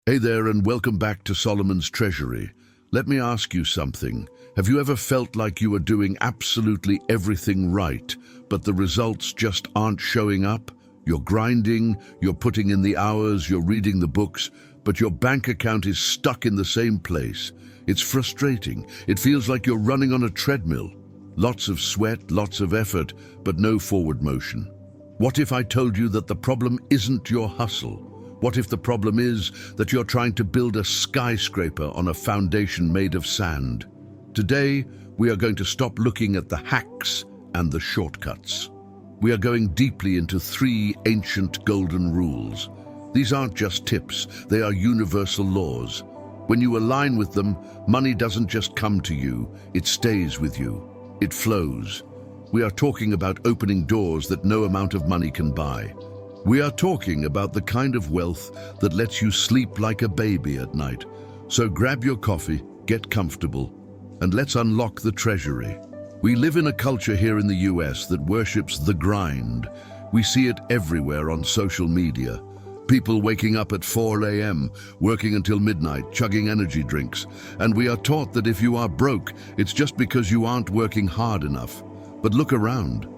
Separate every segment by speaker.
Speaker 1: Hey there, and welcome back to Solomon's Treasury. Let me ask you something. Have you ever felt like you are doing absolutely everything right, but the results just aren't showing up? You're grinding, you're putting in the hours, you're reading the books, but your bank account is stuck in the same place. It's frustrating. It feels like you're running on a treadmill. Lots of sweat, lots of effort, but no forward motion. What if I told you that the problem isn't your hustle? What if the problem is that you're trying to build a skyscraper on a foundation made of sand? Today, we are going to stop looking at the hacks and the shortcuts. We are going deeply into 3 ancient golden rules. These aren't just tips, they are universal laws. When you align with them, money doesn't just come to you, it stays with you. It flows. We are talking about opening doors that no amount of money can buy. We are talking about the kind of wealth that lets you sleep like a baby at night. So grab your coffee, get comfortable, and let's unlock the treasury. We live in a culture here in the US that worships the grind. We see it everywhere on social media. People waking up at 4 a.m., working until midnight, chugging energy drinks. And we are taught that if you are broke, it's just because you aren't working hard enough. But look around.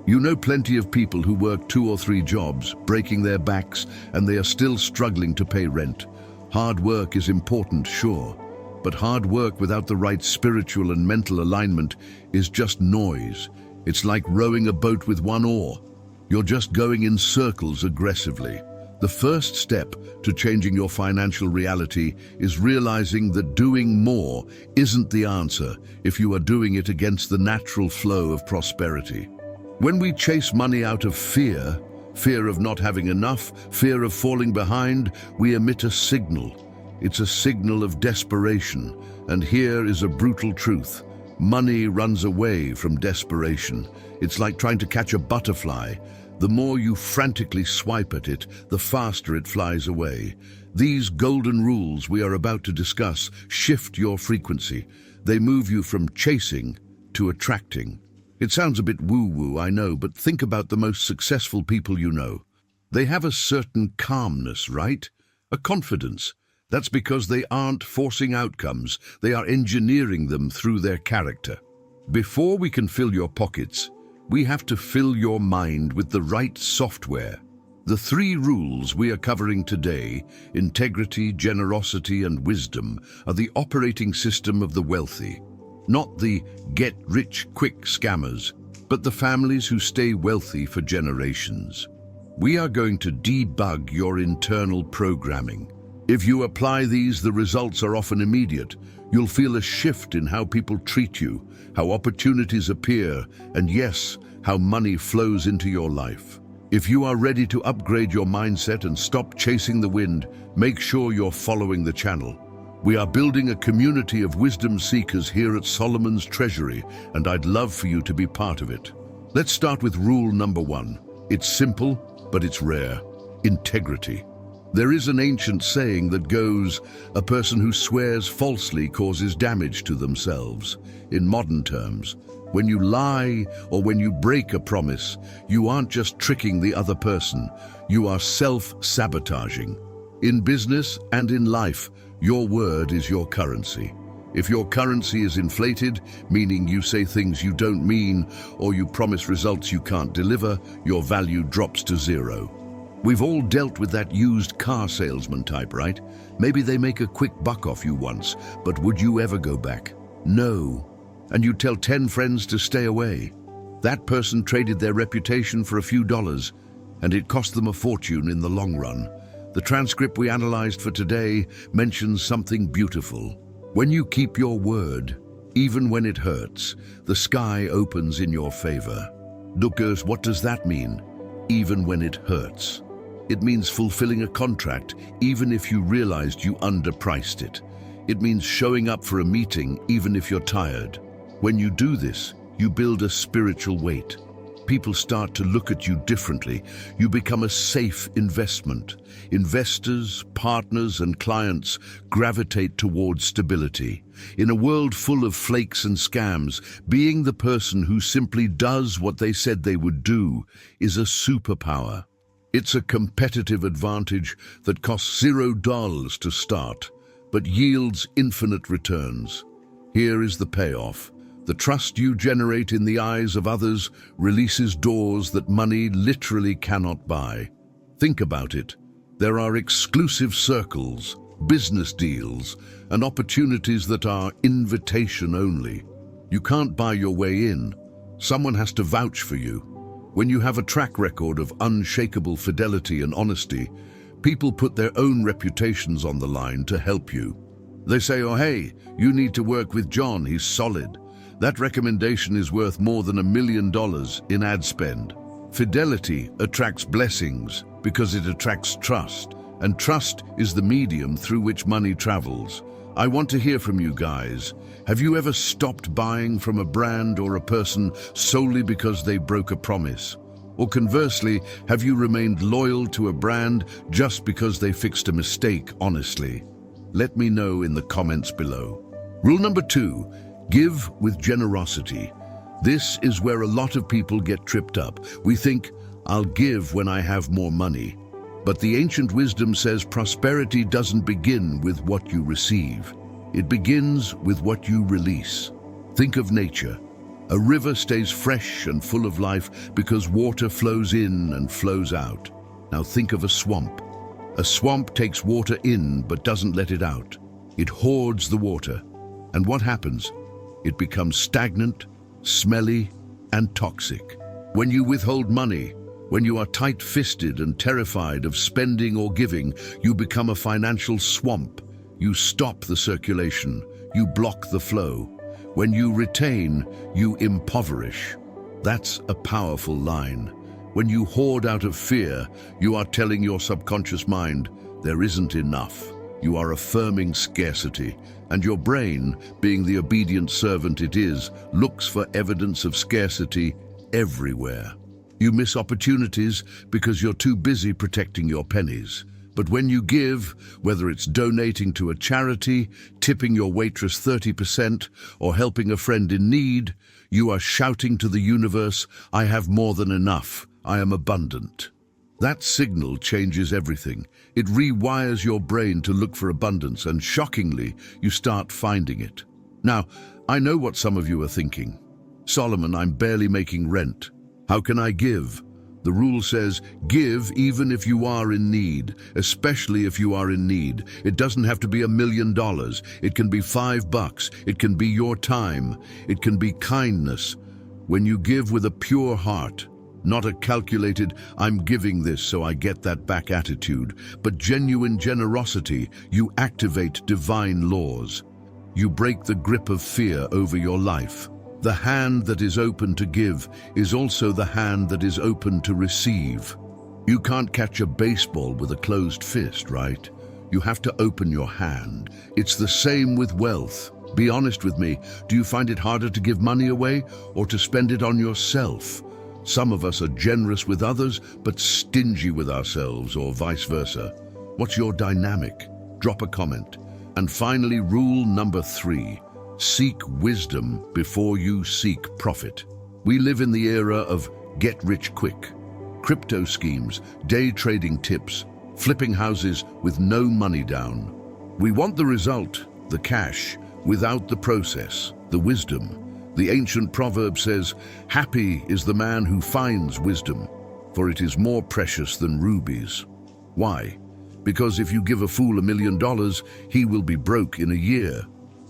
Speaker 1: You know plenty of people who work 2 or 3 jobs, breaking their backs, and they are still struggling to pay rent. Hard work is important, sure, but hard work without the right spiritual and mental alignment is just noise. It's like rowing a boat with 1 oar. You're just going in circles aggressively. The first step to changing your financial reality is realizing that doing more isn't the answer if you are doing it against the natural flow of prosperity. When we chase money out of fear, fear of not having enough, fear of falling behind, we emit a signal. It's a signal of desperation. And here is a brutal truth. Money runs away from desperation. It's like trying to catch a butterfly. The more you frantically swipe at it, the faster it flies away. These golden rules we are about to discuss shift your frequency. They move you from chasing to attracting. It sounds a bit woo-woo, I know, but think about the most successful people you know. They have a certain calmness, right? A confidence. That's because they aren't forcing outcomes, they are engineering them through their character. Before we can fill your pockets, we have to fill your mind with the right software. The 3 rules we are covering today, integrity, generosity, and wisdom, are the operating system of the wealthy. Not the get-rich-quick scammers, but the families who stay wealthy for generations. We are going to debug your internal programming. If you apply these, the results are often immediate. You'll feel a shift in how people treat you, how opportunities appear, and yes, how money flows into your life. If you are ready to upgrade your mindset and stop chasing the wind, make sure you're following the channel. We are building a community of wisdom seekers here at Solomon's Treasury, and I'd love for you to be part of it. Let's start with rule number 1. It's simple, but it's rare. Integrity. There is an ancient saying that goes, a person who swears falsely causes damage to themselves. In modern terms, when you lie or when you break a promise, you aren't just tricking the other person, you are self-sabotaging. In business and in life, your word is your currency. If your currency is inflated, meaning you say things you don't mean, or you promise results you can't deliver, your value drops to 0. We've all dealt with that used car salesman type, right? Maybe they make a quick buck off you once, but would you ever go back? No. And you tell 10 friends to stay away. That person traded their reputation for a few dollars, and it cost them a fortune in the long run. The transcript we analyzed for today mentions something beautiful. When you keep your word, even when it hurts, the sky opens in your favor. Lookers, what does that mean? Even when it hurts. It means fulfilling a contract, even if you realized you underpriced it. It means showing up for a meeting, even if you're tired. When you do this, you build a spiritual weight. People start to look at you differently. You become a safe investment. Investors, partners, and clients gravitate towards stability. In a world full of flakes and scams, being the person who simply does what they said they would do is a superpower. It's a competitive advantage that costs $0 to start, but yields infinite returns. Here is the payoff. The trust you generate in the eyes of others releases doors that money literally cannot buy. Think about it. There are exclusive circles, business deals, and opportunities that are invitation only. You can't buy your way in. Someone has to vouch for you. When you have a track record of unshakable fidelity and honesty, people put their own reputations on the line to help you. They say, oh hey, you need to work with John, he's solid. That recommendation is worth more than $1 million in ad spend. Fidelity attracts blessings because it attracts trust, and trust is the medium through which money travels. I want to hear from you guys. Have you ever stopped buying from a brand or a person solely because they broke a promise? Or conversely, have you remained loyal to a brand just because they fixed a mistake honestly? Let me know in the comments below. Rule number 2, give with generosity. This is where a lot of people get tripped up. We think, I'll give when I have more money. But the ancient wisdom says prosperity doesn't begin with what you receive. It begins with what you release. Think of nature. A river stays fresh and full of life because water flows in and flows out. Now think of a swamp. A swamp takes water in but doesn't let it out. It hoards the water. And what happens? It becomes stagnant, smelly, and toxic. When you withhold money, when you are tight-fisted and terrified of spending or giving, you become a financial swamp. You stop the circulation. You block the flow. When you retain, you impoverish. That's a powerful line. When you hoard out of fear, you are telling your subconscious mind, there isn't enough. You are affirming scarcity, and your brain, being the obedient servant it is, looks for evidence of scarcity everywhere. You miss opportunities because you're too busy protecting your pennies. But when you give, whether it's donating to a charity, tipping your waitress 30%, or helping a friend in need, you are shouting to the universe, I have more than enough, I am abundant. That signal changes everything. It rewires your brain to look for abundance, and shockingly, you start finding it. Now, I know what some of you are thinking. Solomon, I'm barely making rent. How can I give? The rule says, give even if you are in need, especially if you are in need. It doesn't have to be $1 million. It can be $5. It can be your time. It can be kindness. When you give with a pure heart, not a calculated, I'm giving this so I get that back attitude, but genuine generosity, you activate divine laws. You break the grip of fear over your life. The hand that is open to give is also the hand that is open to receive. You can't catch a baseball with a closed fist, right? You have to open your hand. It's the same with wealth. Be honest with me, do you find it harder to give money away or to spend it on yourself? Some of us are generous with others, but stingy with ourselves, or vice versa. What's your dynamic? Drop a comment. And finally, rule number 3, seek wisdom before you seek profit. We live in the era of get rich quick. Crypto schemes, day trading tips, flipping houses with no money down. We want the result, the cash, without the process, the wisdom. The ancient proverb says, happy is the man who finds wisdom, for it is more precious than rubies. Why? Because if you give a fool $1 million, he will be broke in a year.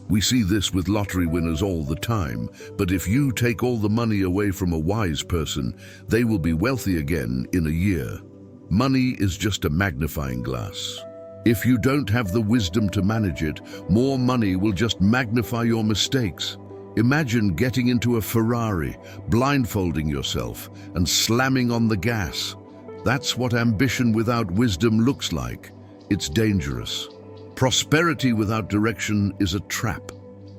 Speaker 1: We see this with lottery winners all the time, but if you take all the money away from a wise person, they will be wealthy again in a year. Money is just a magnifying glass. If you don't have the wisdom to manage it, more money will just magnify your mistakes. Imagine getting into a Ferrari, blindfolding yourself, and slamming on the gas. That's what ambition without wisdom looks like. It's dangerous. Prosperity without direction is a trap.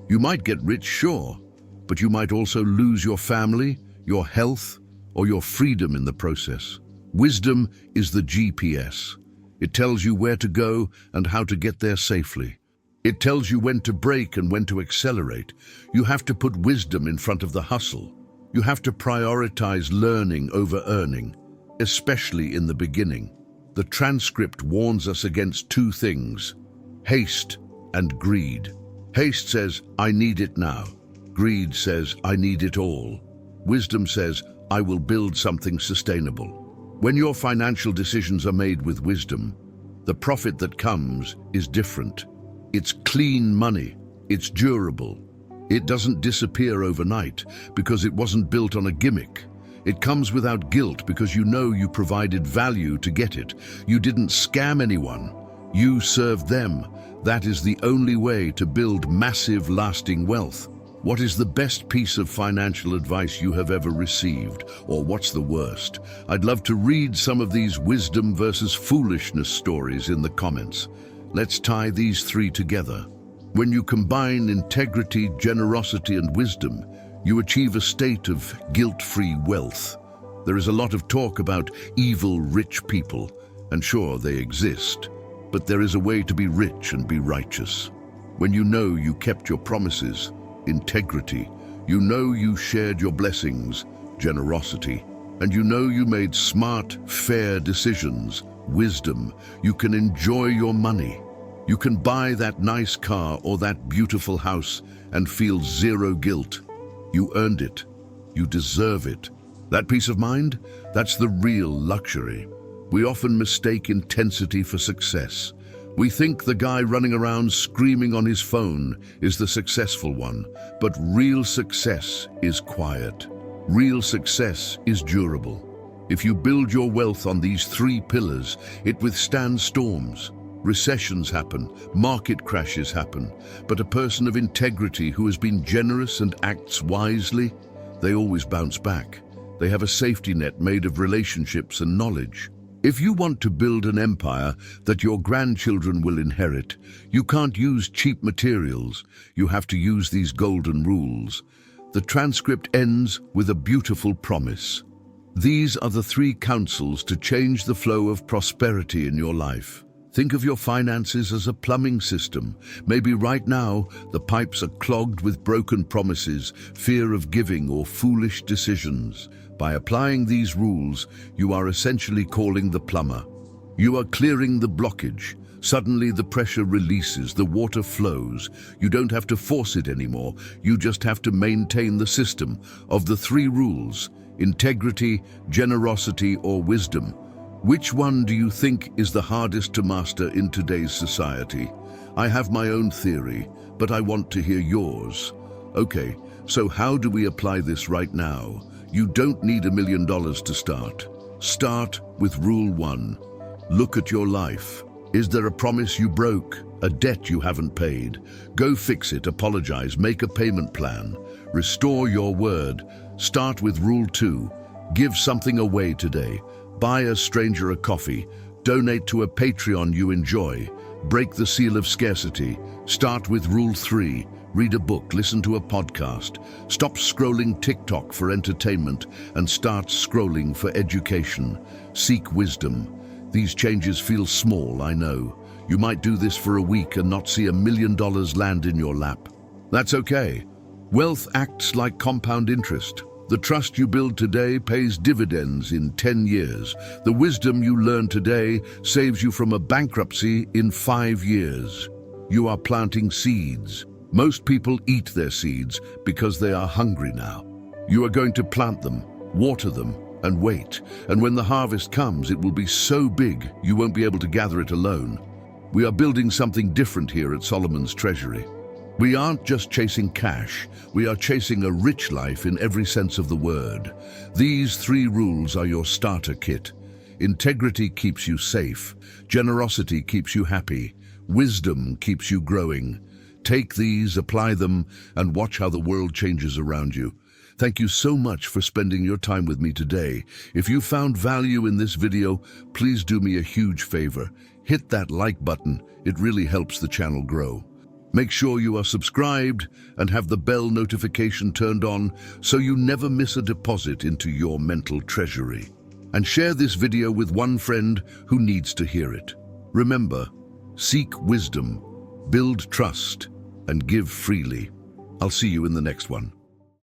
Speaker 1: You might get rich, sure, but you might also lose your family, your health, or your freedom in the process. Wisdom is the GPS. It tells you where to go and how to get there safely. It tells you when to brake and when to accelerate. You have to put wisdom in front of the hustle. You have to prioritize learning over earning. especially in the beginning. The transcript warns us against two things: haste and greed. Haste says, I need it now. Greed says, I need it all. Wisdom says, I will build something sustainable. When your financial decisions are made with wisdom, the profit that comes is different. It's clean money. It's durable. It doesn't disappear overnight because it wasn't built on a gimmick. It comes without guilt because you know you provided value to get it. You didn't scam anyone. You served them. That is the only way to build massive, lasting wealth. What is the best piece of financial advice you have ever received? Or what's the worst? I'd love to read some of these wisdom versus foolishness stories in the comments. Let's tie these three together. When you combine integrity, generosity, and wisdom, you achieve a state of guilt-free wealth. There is a lot of talk about evil, rich people, and sure, they exist. But there is a way to be rich and be righteous. When you know you kept your promises, integrity, you know you shared your blessings, generosity, and you know you made smart, fair decisions, wisdom, you can enjoy your money. You can buy that nice car or that beautiful house and feel zero guilt. You earned it. You deserve it. That peace of mind, that's the real luxury. We often mistake intensity for success. We think the guy running around screaming on his phone is the successful one, but real success is quiet. Real success is durable. If you build your wealth on these three pillars, it withstands storms. Recessions happen, market crashes happen, but a person of integrity who has been generous and acts wisely, they always bounce back. They have a safety net made of relationships and knowledge. If you want to build an empire that your grandchildren will inherit, you can't use cheap materials. You have to use these golden rules. The transcript ends with a beautiful promise. These are the three counsels to change the flow of prosperity in your life. Think of your finances as a plumbing system. Maybe right now, the pipes are clogged with broken promises, fear of giving, or foolish decisions. By applying these rules, you are essentially calling the plumber. You are clearing the blockage. Suddenly the pressure releases, the water flows. You don't have to force it anymore. You just have to maintain the system of the three rules: integrity, generosity, or wisdom. Which one do you think is the hardest to master in today's society? I have my own theory, but I want to hear yours. Okay, so how do we apply this right now? You don't need $1 million to start. Start with Rule 1. Look at your life. Is there a promise you broke? A debt you haven't paid? Go fix it, apologize, make a payment plan. Restore your word. Start with Rule 2. Give something away today. Buy a stranger a coffee. Donate to a Patreon you enjoy. Break the seal of scarcity. Start with Rule 3. Read a book, listen to a podcast. Stop scrolling TikTok for entertainment and start scrolling for education. Seek wisdom. These changes feel small, I know. You might do this for a week and not see $1 million land in your lap. That's okay. Wealth acts like compound interest. The trust you build today pays dividends in 10 years. The wisdom you learn today saves you from a bankruptcy in 5 years. You are planting seeds. Most people eat their seeds because they are hungry now. You are going to plant them, water them, and wait. And when the harvest comes, it will be so big you won't be able to gather it alone. We are building something different here at Solomon's Treasury. We aren't just chasing cash, we are chasing a rich life in every sense of the word. These 3 rules are your starter kit. Integrity keeps you safe, generosity keeps you happy, wisdom keeps you growing. Take these, apply them, and watch how the world changes around you. Thank you so much for spending your time with me today. If you found value in this video, please do me a huge favor. Hit that like button, it really helps the channel grow. Make sure you are subscribed and have the bell notification turned on so you never miss a deposit into your mental treasury. And share this video with one friend who needs to hear it. Remember, seek wisdom, build trust, and give freely. I'll see you in the next one.